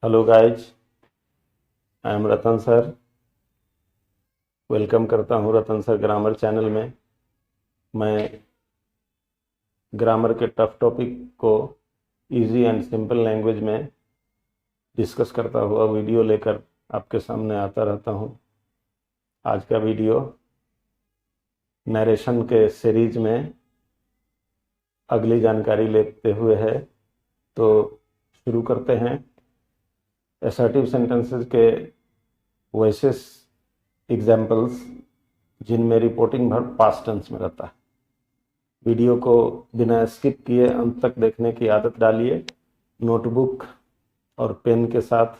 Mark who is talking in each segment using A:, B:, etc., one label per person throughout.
A: Hello guys, I am Ratan sir. Welcome करता हूँ रतन sir grammar channel में। मैं ग्रामर के टफ टॉपिक को इजी एंड सिंपल लैंग्वेज में डिस्कस करता हुआ वीडियो लेकर आपके सामने आता रहता हूँ। आज का वीडियो नरेशन के सीरीज में अगली जानकारी लेते हुए है, तो शुरू करते हैं। असर्टिव सेंटेंसेस के वैसे एग्जाम्पल्स जिनमें रिपोर्टिंग वर्ब पास्ट टेंस में रहता है। वीडियो को बिना स्किप किए अंत तक देखने की आदत डालिए। नोटबुक और पेन के साथ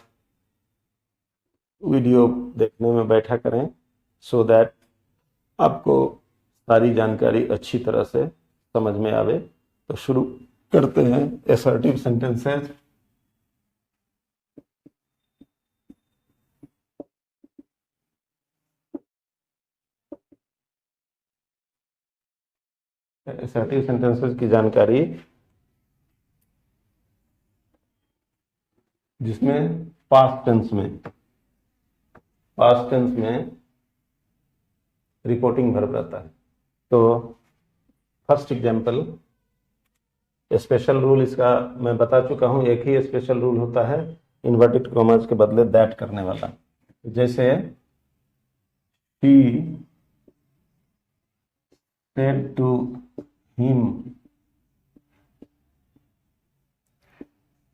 A: वीडियो देखने में बैठा करें, सो दैट आपको सारी जानकारी अच्छी तरह से समझ में आवे। तो शुरू करते हैं असर्टिव सेंटेंसेस। असर्टिव सेंटेंसेस की जानकारी जिसमें पास्ट टेंस में रिपोर्टिंग वर्ब रहता है। तो फर्स्ट एग्जांपल, स्पेशल रूल इसका मैं बता चुका हूं। एक ही स्पेशल रूल होता है इन्वर्टेड कॉमास के बदले दैट करने वाला। जैसे she said to him,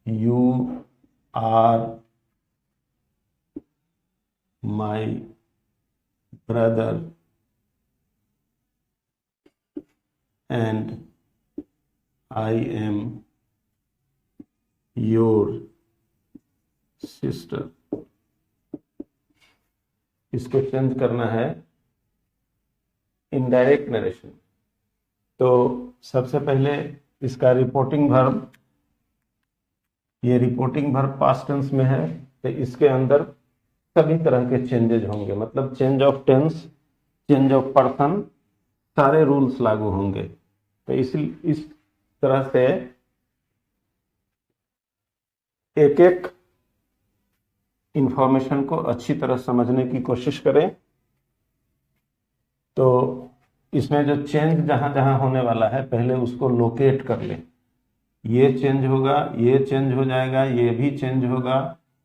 A: you are my brother and I am your sister। इसको चेंज करना है इनडायरेक्ट नरेशन। तो सबसे पहले इसका रिपोर्टिंग वर्ब, ये रिपोर्टिंग वर्ब पास्ट टेंस में है, तो इसके अंदर सभी तरह के चेंजेज होंगे। मतलब change of tense, change of person, सारे रूल्स लागू होंगे। तो इस तरह से एक एक इंफॉर्मेशन को अच्छी तरह समझने की कोशिश करें। तो इसमें जो चेंज जहां जहां होने वाला है, पहले उसको लोकेट कर लें। ये चेंज होगा, ये चेंज हो जाएगा, ये भी चेंज होगा,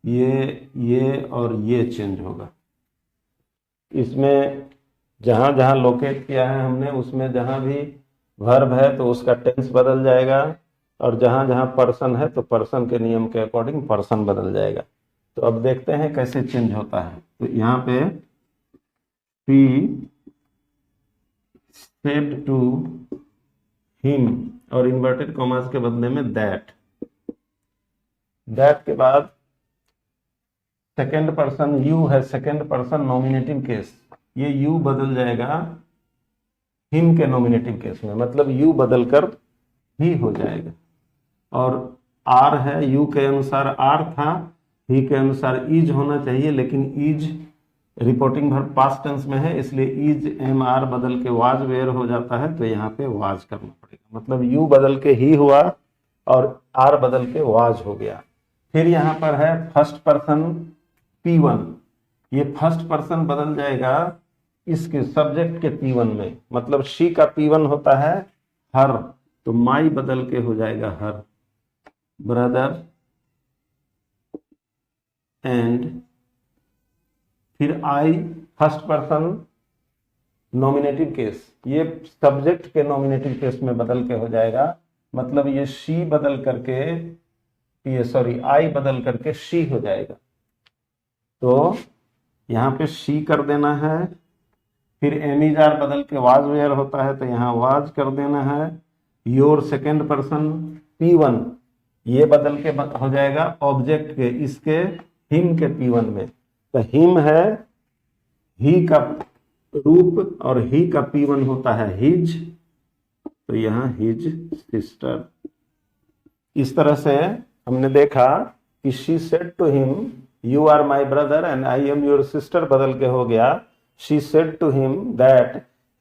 A: ये और ये चेंज होगा। इसमें जहां जहां लोकेट किया है हमने, उसमें जहां भी वर्ब है तो उसका टेंस बदल जाएगा, और जहां जहां पर्सन है तो पर्सन के नियम के अकॉर्डिंग पर्सन बदल जाएगा। तो अब देखते हैं कैसे चेंज होता है। तो यहाँ पे शी said to him और इन्वर्टेड कॉमास के बदले में दैट के बाद सेकेंड पर्सन यू है, सेकेंड पर्सन नॉमिनेटिव केस। ये यू बदल जाएगा हिम के नॉमिनेटिव केस में, मतलब यू बदलकर ही हो जाएगा। और आर है, यू के अनुसार आर था, ही के अनुसार इज होना चाहिए, लेकिन is reporting verb past tense में है, इसलिए इज एम आर बदल के वाज वेयर हो जाता है। तो यहाँ पे वाज करना पड़ेगा। मतलब यू बदल के ही हुआ और आर बदल के वाज हो गया। फिर यहाँ पर है फर्स्ट पर्सन P1। ये फर्स्ट पर्सन बदल जाएगा इसके सब्जेक्ट के P1 में। मतलब शी का P1 होता है हर, तो माई बदल के हो जाएगा हर ब्रदर एंड फिर आई फर्स्ट पर्सन नॉमिनेटिव केस, ये सब्जेक्ट के नॉमिनेटिव केस में बदल के हो जाएगा। मतलब ये शी बदल करके, ये आई बदल करके शी हो जाएगा। तो यहाँ पे शी कर देना है। फिर एमिजार बदल के वाज वेयर होता है, तो यहाँ वाज कर देना है। योर सेकेंड पर्सन P1 ये बदल के हो जाएगा ऑब्जेक्ट के, इसके हिम के P1 में। तो हिम है ही का रूप और ही का P1 होता है हिज, तो यहाँ हिज सिस्टर। इस तरह से हमने देखा कि she said to him you are my brother and I am your sister बदल के हो गया she said to him that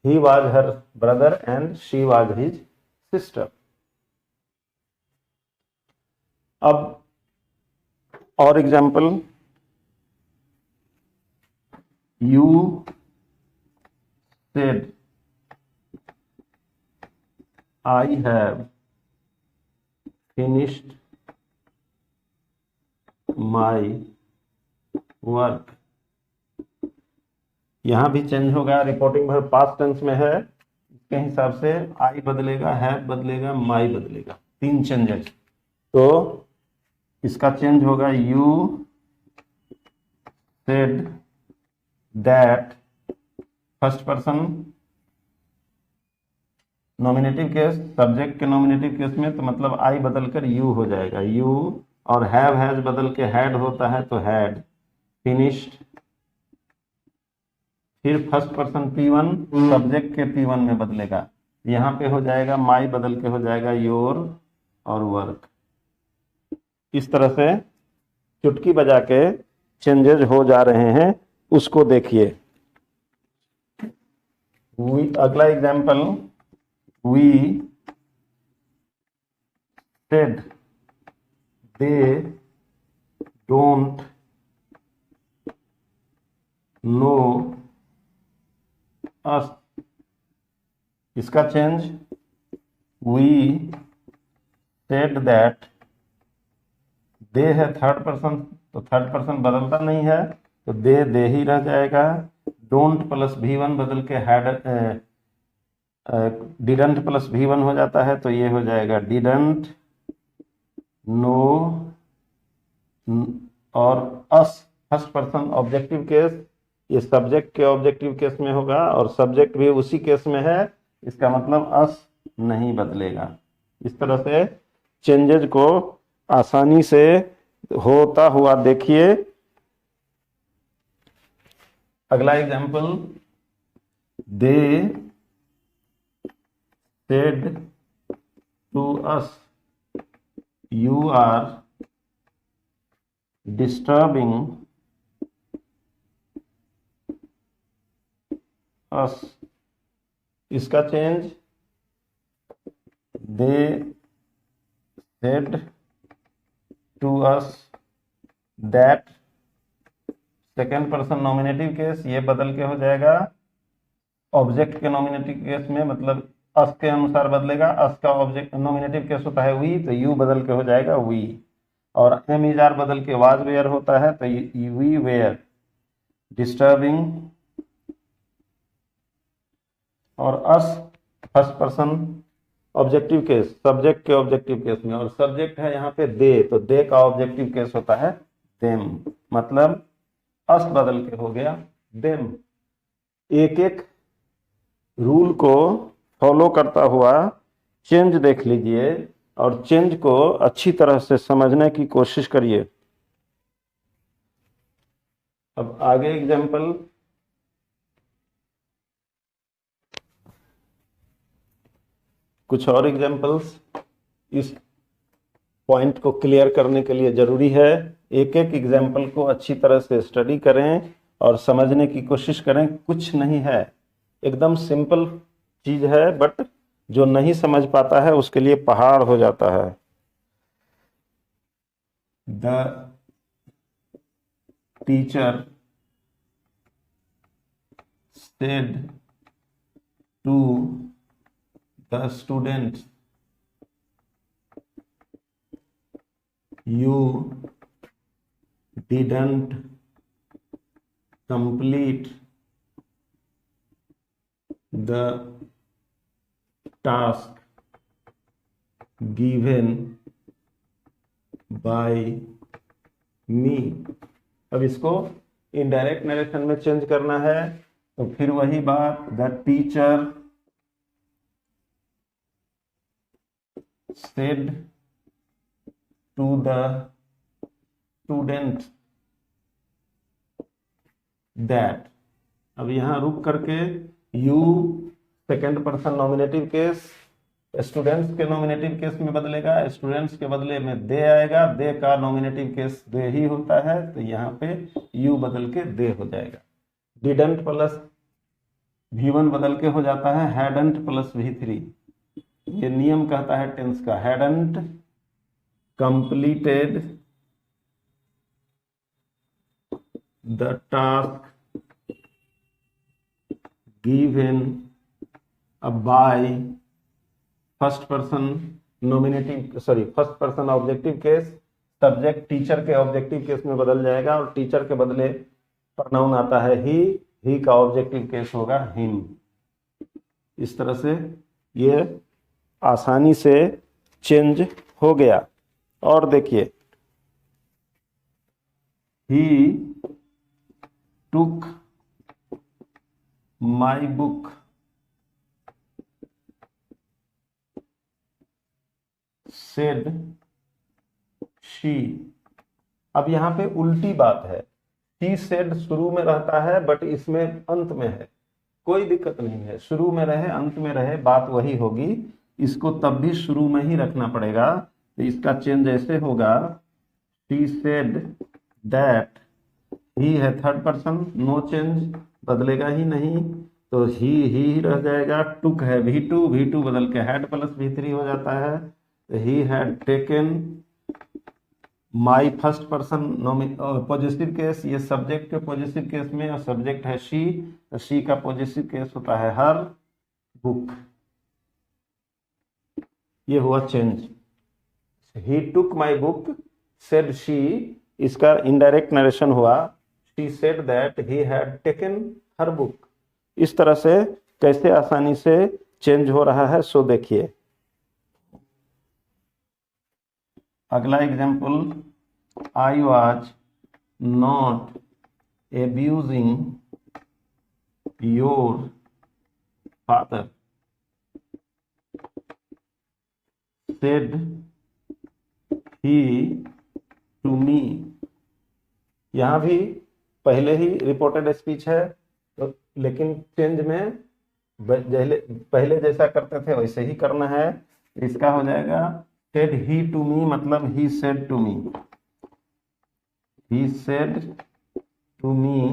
A: he was her brother and she was his sister. अब और example, you said I have finished my work. यहां भी change होगा, reporting verb past tense में है, इसके हिसाब से आई बदलेगा, हैव बदलेगा, माई बदलेगा, 3 चेंजेस। तो इसका चेंज होगा, you said that, first person nominative case, subject के नॉमिनेटिव केस में तो मतलब आई बदलकर यू हो जाएगा, यू, और हैव हैज बदल के हैड होता है तो हैड फिनिश्ड। फिर फर्स्ट पर्सन P1 सब्जेक्ट के P1 में बदलेगा, यहां पे हो जाएगा माई बदल के हो जाएगा योर और वर्क। इस तरह से चुटकी बजा के चेंजेस हो जा रहे हैं, उसको देखिए। अगला example, we said they don't know us. इसका change, we said that, they है थर्ड पर्सन तो थर्ड पर्सन बदलता नहीं है तो दे ही रह जाएगा, डोंट प्लस V1 बदल के हैड, डिडंट प्लस V1 हो जाता है तो ये हो जाएगा डिडंट नो, और अस फर्स्ट पर्सन ऑब्जेक्टिव केस, ये सब्जेक्ट के ऑब्जेक्टिव केस में होगा और सब्जेक्ट भी उसी केस में है, इसका मतलब अस नहीं बदलेगा। इस तरह से चेंजेज को आसानी से होता हुआ देखिए। अगला example, they said to us you are disturbing us. इसका change, they said to us that, second person nominative case, ये बदल के हो जाएगा ऑब्जेक्ट के नॉमिनेटिव केस में, मतलब अस के अनुसार बदलेगा, अस का ऑब्जेक्ट नॉमिनेटिव केस होता है वी, तो यू बदल के हो जाएगा वी, और एम इज आर बदल के वाज वेयर होता है तो वी वेयर डिस्टर्बिंग, और अस first person objective case, subject के ऑब्जेक्टिव केस में, और सब्जेक्ट है यहाँ पे दे, तो दे का ऑब्जेक्टिव केस होता है देम, मतलब अस बदल के हो गया देम। एक एक रूल को फॉलो करता हुआ चेंज देख लीजिए और चेंज को अच्छी तरह से समझने की कोशिश करिए। अब आगे एग्जाम्पल, कुछ और एग्जाम्पल्स इस पॉइंट को क्लियर करने के लिए जरूरी है। एक एक एग्जाम्पल को अच्छी तरह से स्टडी करें और समझने की कोशिश करें। कुछ नहीं है, एकदम सिंपल चीज है, बट जो नहीं समझ पाता है उसके लिए पहाड़ हो जाता है। The teacher said to the students, you didn't complete the task given by me। अब इसको इनडायरेक्ट नरेशन में चेंज करना है, तो फिर वही बात, the teacher said to the student that. अब यहां रुक करके you second person nominative case students के नॉमिनेटिव केस में बदलेगा, स्टूडेंट्स के बदले में दे आएगा, दे का नॉमिनेटिव केस दे ही होता है तो यहाँ पे यू बदल के दे हो जाएगा। डिडंट प्लस V1 बदल के हो जाता है हैडंट प्लस V3। ये नियम कहता है टेंस का, hadn't completed the task given by first person nominative first person objective case, subject teacher के ऑब्जेक्टिव केस में बदल जाएगा और टीचर के बदले प्रोनाउन आता है ही का ऑब्जेक्टिव केस होगा हिम। इस तरह से ये आसानी से चेंज हो गया। और देखिए, ही टुक माई बुक, सेड शी। अब यहां पे उल्टी बात है, शी सेड शुरू में रहता है बट इसमें अंत में है, कोई दिक्कत नहीं है, शुरू में रहे अंत में रहे बात वही होगी, इसको तब भी शुरू में ही रखना पड़ेगा। तो इसका चेंज ऐसे होगा, शी सेड दैट, ही है थर्ड पर्सन, नो चेंज, बदलेगा ही नहीं, तो ही रह जाएगा। टुक है V2 बदल के हैड प्लस V3 हो जाता है, तो he had taken my first person positive case, ये सब्जेक्ट के पॉजिटिव केस में, और सब्जेक्ट है शी, तो शी का पॉजिटिव केस होता है हर बुक। ये हुआ change. He took my book said she, इसका इनडायरेक्ट नरेशन हुआ, she said that he had taken her book. इस तरह से कैसे आसानी से चेंज हो रहा है सो देखिए। अगला example, I was not abusing your father, said he to me. यहां भी पहले ही रिपोर्टेड स्पीच है, तो लेकिन चेंज में पहले जैसा करते थे वैसे ही करना है। इसका हो जाएगा सेड ही टू मी, मतलब he said to me, he said to me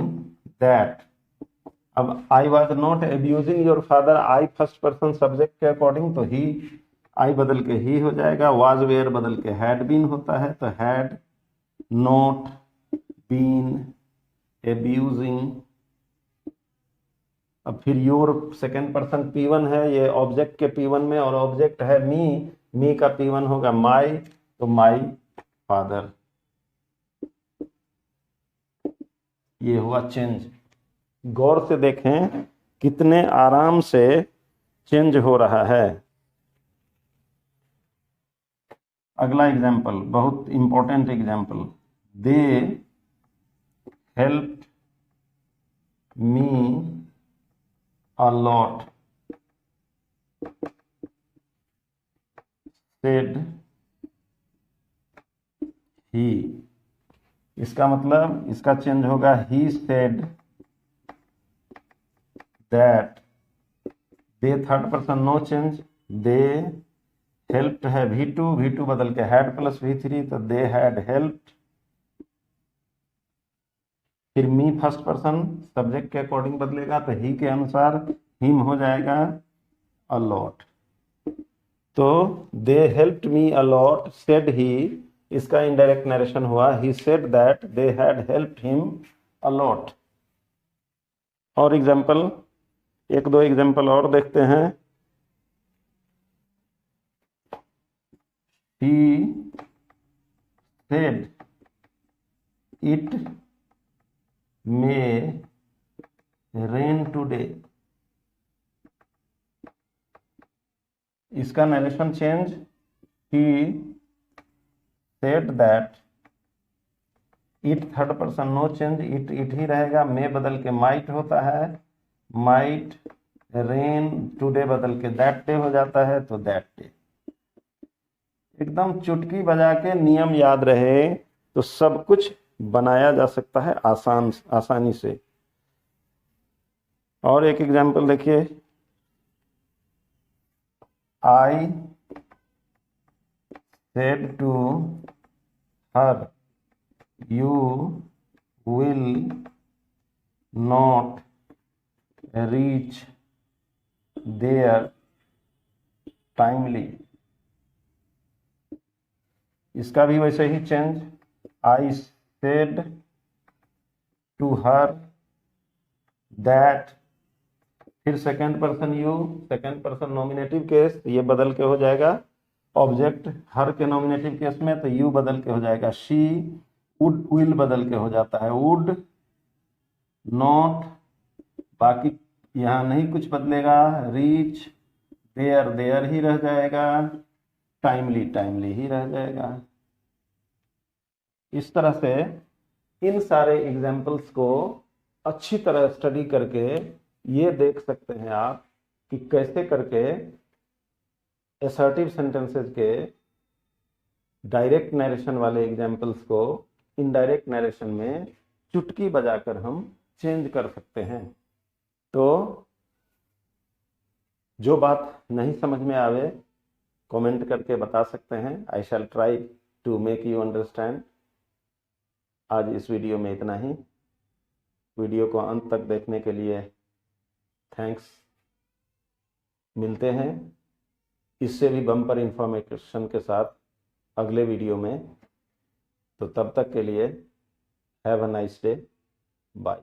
A: that. अब I was not abusing your father, I first person subject के अकॉर्डिंग, तो ही आई बदल के ही हो जाएगा, वाज वेयर बदल के हैड बीन होता है, तो हैड नॉट बीन एब्यूजिंग। अब फिर योर सेकेंड पर्सन P1 है, ये ऑब्जेक्ट के P1 में, और ऑब्जेक्ट है मी का P1 होगा माई, तो माई फादर। ये हुआ चेंज। गौर से देखें कितने आराम से चेंज हो रहा है। अगला एग्जाम्पल, बहुत important example, they help me a lot, said he। इसका मतलब इसका चेंज होगा, he said that, they third person no change, they helped है V2 बदल के had प्लस V3, तो they had helped। फिर मी फर्स्ट पर्सन सब्जेक्ट के अकॉर्डिंग बदलेगा, तो ही के अनुसार हिम हो जाएगा अलॉट। तो they helped me a lot said he, इसका इनडायरेक्ट नरेशन हुआ, he said that they had helped him a lot. और एग्जाम्पल, एक दो एग्जाम्पल और देखते हैं। He said it may rain today, इसका narration change, he said that, it third person no change, it ही रहेगा, may बदल के might होता है, might rain today बदल के that day हो जाता है, तो that day। एकदम चुटकी बजा के नियम याद रहे तो सब कुछ बनाया जा सकता है आसानी से। और एक एग्जाम्पल देखिए, I said to her you will not reach there timely. इसका भी वैसे ही change, I said to her, that, फिर second person you, second person nominative case, ये बदल के हो जाएगा ऑब्जेक्ट हर के नॉमिनेटिव केस में, तो यू बदल के हो जाएगा शी, वुड विल बदल के हो जाता है वुड, नॉट, बाकी यहाँ नहीं कुछ बदलेगा, रीच, देयर देयर ही रह जाएगा, टाइमली टाइमली ही रह जाएगा। इस तरह से इन सारे एग्जाम्पल्स को अच्छी तरह स्टडी करके ये देख सकते हैं आप कि कैसे करके असर्टिव सेंटेंसेस के डायरेक्ट नरेशन वाले एग्जाम्पल्स को इनडायरेक्ट नरेशन में चुटकी बजाकर हम चेंज कर सकते हैं। तो जो बात नहीं समझ में आवे कमेंट करके बता सकते हैं। I shall try to make you understand. आज इस वीडियो में इतना ही। वीडियो को अंत तक देखने के लिए थैंक्स। मिलते हैं इससे भी बम्पर इंफॉर्मेशन के साथ अगले वीडियो में। तो तब तक के लिए have a nice day, bye.